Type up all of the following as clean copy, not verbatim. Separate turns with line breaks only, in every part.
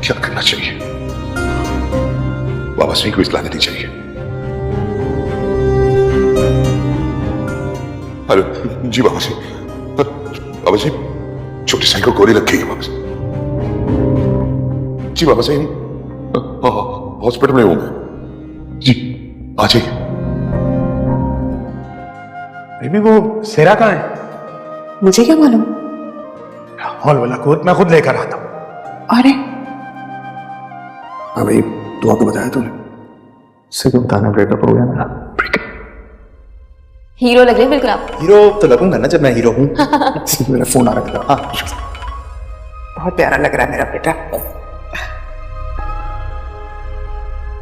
क्या करना चाहिए? बाबा सिंह को इतला देनी चाहिए। अरे जी बाबा सिंह, बाबा सिंह छोटे साई को गोली लग गई है बाबा सिंह। जी बाबा सिंह हॉस्पिटल में हूं मैं। जी आ जाइए।
बेबी वो सेरा कहाँ है?
मुझे क्या मालूम?
हॉल वाला कोट मैं खुद लेकर आता हूँ।
अरे
हाँ भाई, दुआ को बताया तूने? सिर्फ बताना ब्रेकअप हो गया मेरा।
हीरो लग रहे हैं बिल्कुल आप।
हीरो तो लगूंगा ना जब मैं हीरो हूँ। मेरा फोन आ रहा था। हाँ
बहुत प्यारा लग रहा है मेरा बेटा।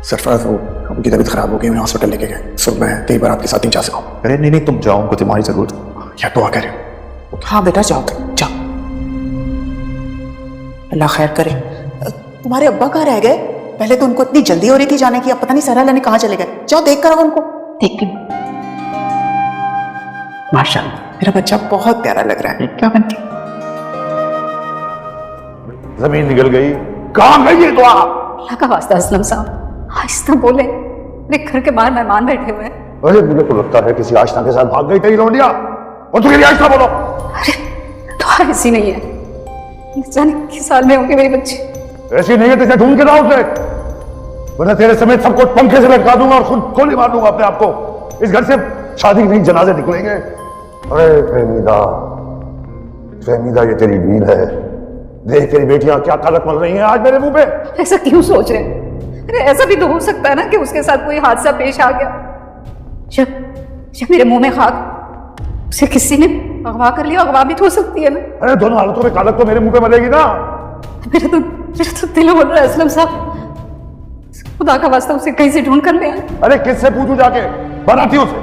सरफराज वो उनकी तबीयत खराब हो गई, उन्हें हॉस्पिटल लेके गए। सो मैं कई बार आपके साथ नहीं जा सका। अरे नहीं नहीं, तुम जाओ, उनको तुम्हारी जरूरत है। क्या दुआ करे?
हाँ बेटा जाओ तुम जाओ, अल्लाह खैर करे। तुम्हारे अब्बा कहाँ रह गए? पहले तो उनको इतनी जल्दी हो रही थी जाने की, अब पता नहीं सरा लेने कहाँ चले गए। जाओ देख कर आओ उनको। देख लो माशाल्लाह, मेरा बच्चा बहुत प्यारा लग रहा है। क्या बनती?
जमीन निकल गई। कहां गई ये दुआ?
अल्लाह का वास्ता असलम साहब आहिस्ता बोले, मेरे घर के बाहर मेहमान बैठे हुए हैं।
अरे मुझे तो लगता है किसी आशना के साथ भाग गई कहीं लौंडिया। और तू मेरी आशना बोलो।
अरे तो ऐसी नहीं है, जाने किस साल में होंगे मेरी बच्ची।
ऐसी नहीं है तो इसे ढूंढ के लाओ उसे, वरना तेरे समेत सबको पंखे से लटका दूंगा और खुद गोली मार दूंगा अपने आप को। इस घर से शादी के नहीं जनाजे निकलेंगे। अरे फहमीदा, फहमीदा ये तेरी डील है। देख तेरी बेटियां क्या ताकत मल रही हैं आज मेरे मुंह पे।
ऐसा क्यों सोच रहे हैं? अरे ऐसा भी तो हो सकता है ना कि उसके साथ कोई हादसा पेश आ गया। जब मेरे मुंह में खाक, उसे किसी ने अगवा कर लिया। अगवा भी तो हो सकती है ना।
अरे दोनों हालतों में कालक तो मेरे मुंह पे मलेगी ना।
मेरा तो दिल बोल रहा है असलम साहब, खुदा का वास्ता उसे कहीं से ढूंढ कर ले आए।
अरे किससे पूछूं जाके? बनातियों से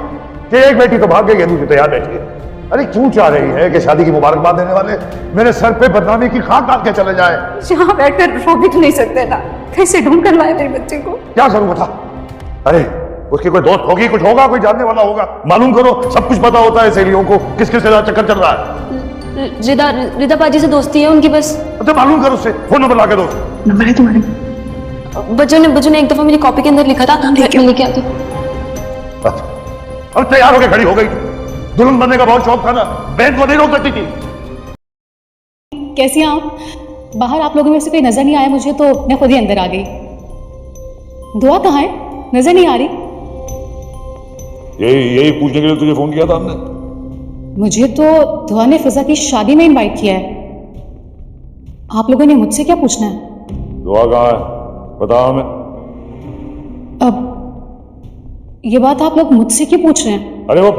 कि एक बेटी तो भाग गई है, दूसरी तैयार बैठी है। अरे क्यों चाह रही है कि शादी की मुबारकबाद देने वाले मेरे सर पे बदनामी की खाक डाल के चले जाए?
यहाँ बैठकर रो भी तो नहीं सकते ना, कैसे ढूंढ कर लाए मेरे बच्चे को?
क्या करूं बता? अरे उसकी कोई दोस्त होगी, कुछ होगा, कोई जानने वाला होगा। मालूम करो, सब कुछ पता होता है सहेलियों को किस किस के साथ चक्कर चल रहा है।
रिदा पाजी से दोस्ती है उनकी बस।
तो मालूम करो उससे, फोन नंबर ला के दो।
नंबर है तुम्हारे?
बच्चों ने एक दफा मेरी कॉपी के अंदर लिखा था, मैं लेके आती हूँ।
अब तैयार होकर खड़ी हो गई। दुल्हन बनने का बहुत शौक था ना, बहन को नहीं रोक सकती थी।
कैसी हैं आप? बाहर आप लोगों में से कोई नजर नहीं आया मुझे, तो मैं खुद ही अंदर आ गई। दुआ कहाँ है? नजर नहीं आ रही।
यही पूछने के लिए तुझे फोन किया था हमने।
मुझे तो दुआ ने फिजा की शादी में इनवाइट किया है। आप लोगों ने मुझसे क्या पूछना है?
दुआ कहाँ है बताओ हमें।
अब ये बात आप लोग मुझसे क्यों पूछ रहे हैं?
अरे वो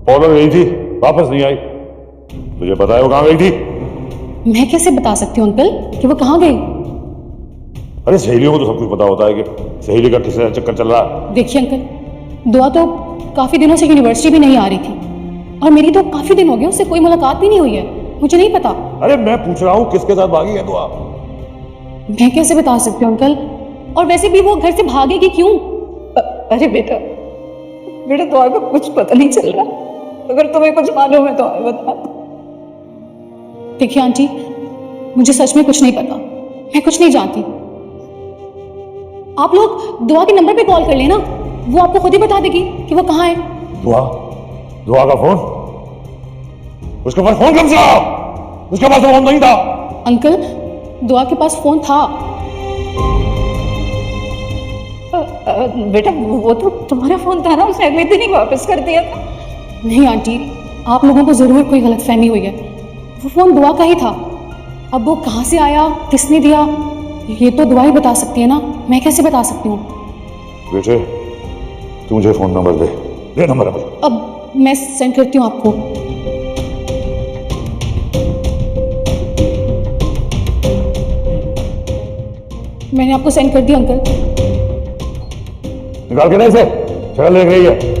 पार्लर गई थी, वापस नहीं आई। तुझे पता है वो कहाँ गई थी?
मैं कैसे बता सकती हूँ अंकल कि वो कहाँ गई?
अरे सहेलियों को तो सब कुछ पता होता है कि सहेली का किससे चक्कर चल रहा है।
देखिए अंकल, दुआ तो काफी दिनों से यूनिवर्सिटी भी नहीं आ रही थी, और मेरी तो काफी दिन हो गए उससे कोई मुलाकात भी नहीं हुई है। मुझे नहीं पता।
अरे मैं पूछ रहा हूँ किसके साथ भागी है दुआ?
मैं कैसे बता सकती हूँ अंकल? और वैसे भी वो घर से भागेगी क्यों?
अरे बेटा दुआ का कुछ पता नहीं चल रहा। अगर तुम्हें कुछ मालूम है तो हमें बता।
देखिए आंटी, मुझे सच में कुछ नहीं पता, मैं कुछ नहीं जानती। आप लोग दुआ के नंबर पे कॉल कर लेना, वो आपको खुद ही बता देगी कि वो कहाँ है।
दुआ का फोन? उसके पास फोन कब से आया? उसके पास फोन नहीं था।
अंकल, दुआ के पास फोन था।
बेटा वो तो तुम्हारा फोन था ना, उसने अगले दिन ही वापस कर दिया था।
नहीं आंटी, आप लोगों को जरूर कोई गलतफहमी हुई है। वो फोन दुआ का ही था। अब वो कहाँ से आया, किसने दिया, ये तो दुआ ही बता सकती है ना, मैं कैसे बता सकती हूँ?
बेटे तू मुझे फोन नंबर दे नंबर।
अब मैं सेंड करती हूँ आपको। मैंने आपको सेंड कर दिया अंकल।
निकाल के नहीं से चल देख रही है।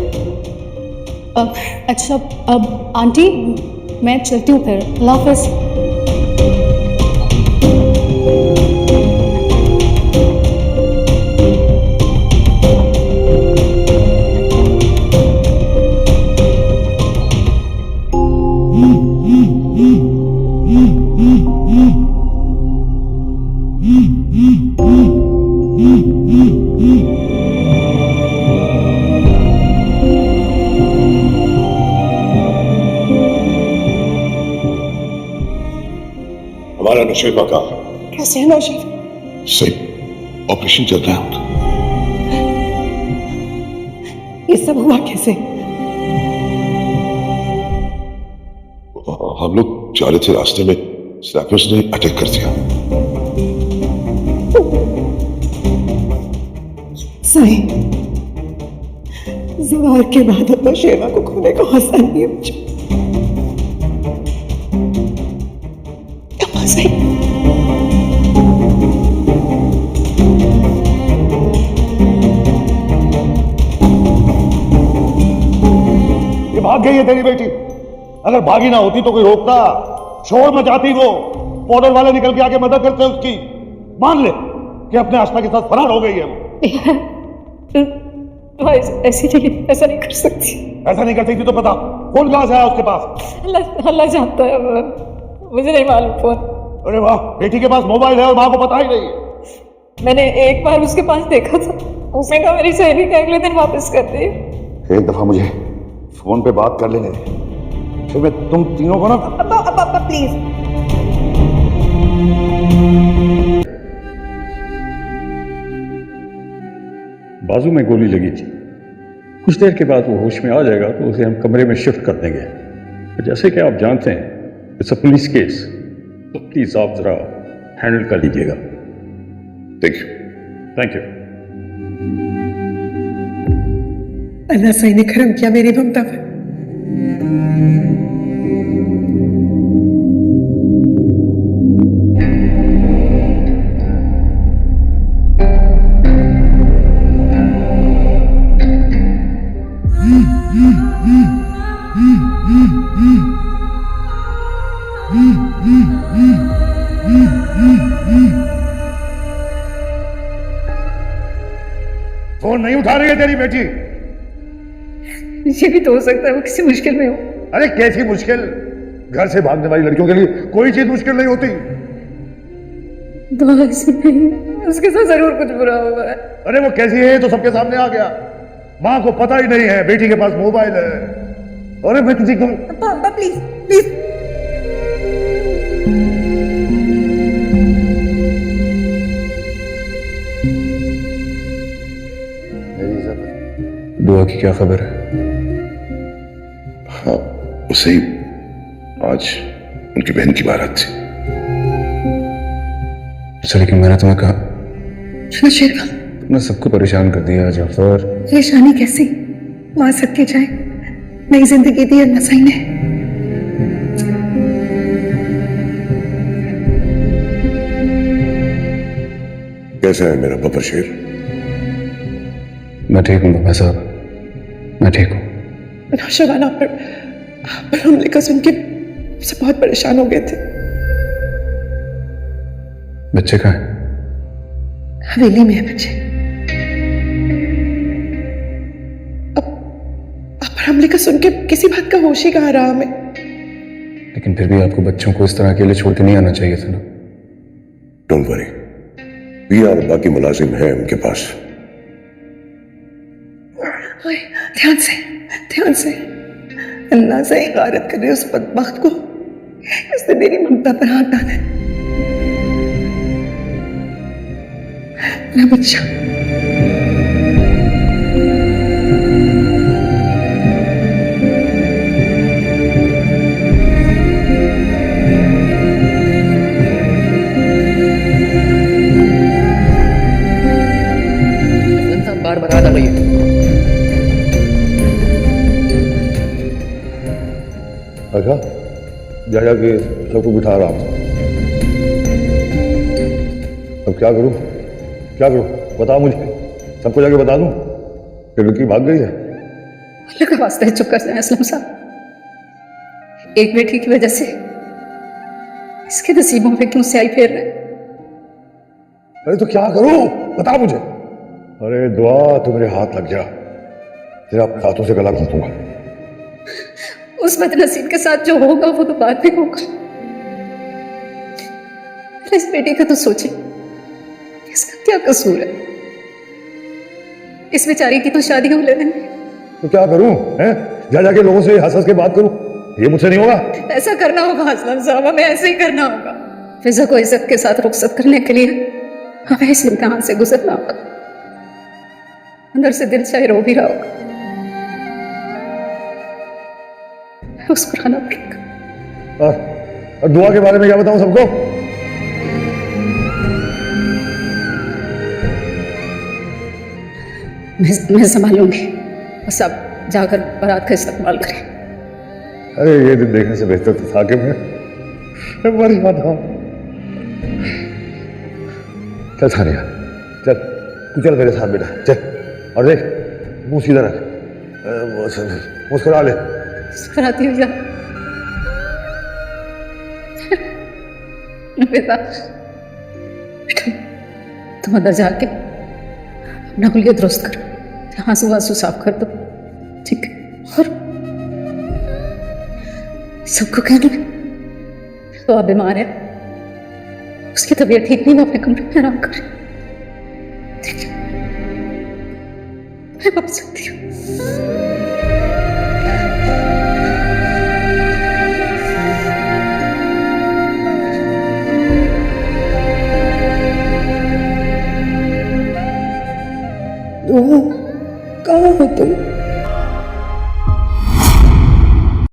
अच्छा, अब आंटी मैं चलती हूँ फिर। अल्लाह हाफ़िज़।
Mm-hmm.
हमारा नशेबा का
कैसे है नौशीफ?
सही ऑपरेशन चल रहा है।
ये सब हुआ कैसे?
हम लोग जा रहे थे, रास्ते में स्नैपर्स ने अटैक कर दिया।
सही जवार के बाद अब शेवा को खोने का हौसला नहीं है मुझे। अम्मा सही
ये भाग गई है तेरी बेटी। अगर भागी ना होती तो कोई रोकता, शोर मचाती, वो पाउडर वाले निकल के आके मदद करते उसकी। मान ले कि अपने आस्था के साथ फरार हो गई है वो।
ऐसी नहीं, ऐसा नहीं कर सकती।
ऐसा नहीं कर सकती तो बता, फोन कहां से आया उसके पास?
अल्लाह जानता है, मुझे नहीं मालूम फोन।
अरे वाह, बेटी के पास मोबाइल है और माँ को पता ही नहीं है।
मैंने एक बार उसके पास देखा था, उसने कहा मेरी सहेली का अगले दिन वापस कर दी।
एक दफा मुझे फोन पे बात कर लेने दे, फिर मैं तुम तीनों को ना।
अब्बा प्लीज।
बाजू में गोली लगी थी। कुछ देर के बाद वो होश में आ जाएगा तो उसे हम कमरे में शिफ्ट कर देंगे। तो जैसे कि आप जानते हैं इट्स अ पुलिस केस, तो प्लीज आप जरा हैंडल कर लीजिएगा। Thank you.
अल्लाह सही ने करम किया मेरी ममता पर।
फोन नहीं उठा रही है तेरी बेटी।
ये भी तो हो सकता है वो किसी मुश्किल में हो।
अरे कैसी मुश्किल? घर से भागने वाली लड़कियों के लिए कोई चीज मुश्किल नहीं होती।
दुआ ऐसी नहीं, उसके साथ जरूर कुछ बुरा हुआ है।
अरे वो कैसी है तो सबके सामने आ गया। माँ को पता ही नहीं है, बेटी के पास मोबाइल है। अरे मैं तुझे क्यों।
अब्बा प्लीज प्लीज।
दुआ की क्या खबर है?
हाँ, उसे ही आज उनकी बहन की बारात थी।
अच्छा, लेकिन मैंने तुम्हें कहा
शेरवा,
तुमने सबको परेशान कर दिया जाफर।
परेशानी कैसी? मां सदके जाए, नई जिंदगी दी अल्लाह सही ने।
कैसा है मेरा बब्बर शेर?
मैं ठीक हूँ बाबा साहब, मैं ठीक हूँ।
नौशवाना पर हमले का सुन के सब बहुत परेशान हो गए थे।
बच्चे कहाँ हैं?
हवेली में है बच्चे। अब हमले का सुन के किसी बात का होश ही कहाँ रहा हमें।
लेकिन फिर भी आपको बच्चों को इस तरह अकेले छोड़ के नहीं आना चाहिए था ना।
डोंट वरी, पिया और बाकी मुलाजिम हैं उनके पास।
ध्यान से, ध्यान से। अल्लाह से गारत करे उस बदबख्त को, इसने मेरी ममता पर हाथ डाला है। मेरा बच्चा।
बार बार आ गई है।
अच्छा, जा जाके सबको बिठा रहा हूं। अब क्या करूं, क्या करूं? बता मुझे, सबको जाके बता दूं कि लड़की भाग गई है।
अल्लाह का वास्ता है चुप कर जाए असलम साहब। एक बेटी की वजह से इसके नसीबों में क्यों स्याही फेर रहे?
अरे तो क्या करूं, बता मुझे। अरे दुआ तो मेरे हाथ लग जा, तेरा अपने हाथों से गला घोंपूंगा।
उस बदनसीब के साथ जो होगा वो तो बाद में होगा। इस बेटी का तो सोचे, क्या कसूर है? इस बेचारी की तो शादी हो लेने में।
तो क्या करूं? हैं? जा जाके लोगों से हंस हंस के बात करूं? ये मुझसे नहीं होगा।
ऐसा करना होगा असलम साहब, हमें ऐसे ही करना होगा। फिजा को इज्जत के साथ रुखसत करने के लिए हमें इस इम्तिहान से गुजरना होगा। अंदर से दिल चाहे रो भी रहा होगा, मुस्कुराना पड़ेगा।
और दुआ के बारे में क्या बताऊं सबको?
मैं संभालूंगी, बस आप जाकर बारात का इस्तेमाल करें।
अरे ये दिन देखने से बेहतर तो था कि मैं मर जाता। चल सानिया, चल तू चल मेरे साथ बेटा, चल। और देख मुंह सीधा रख, मुस्कुरा ले।
मुस्कुराती हुई जा बेटा, तुम अंदर जाके अपना हुलिया दुरुस्त करो, आंसू आंसू साफ कर दो, ठीक है? और सबको कहना तो आप बीमार है, उसकी तबीयत ठीक नहीं, वो अपने कमरे में आराम करे, ठीक है? मैं बात सकती हूँ।
कहाँ हो तुम?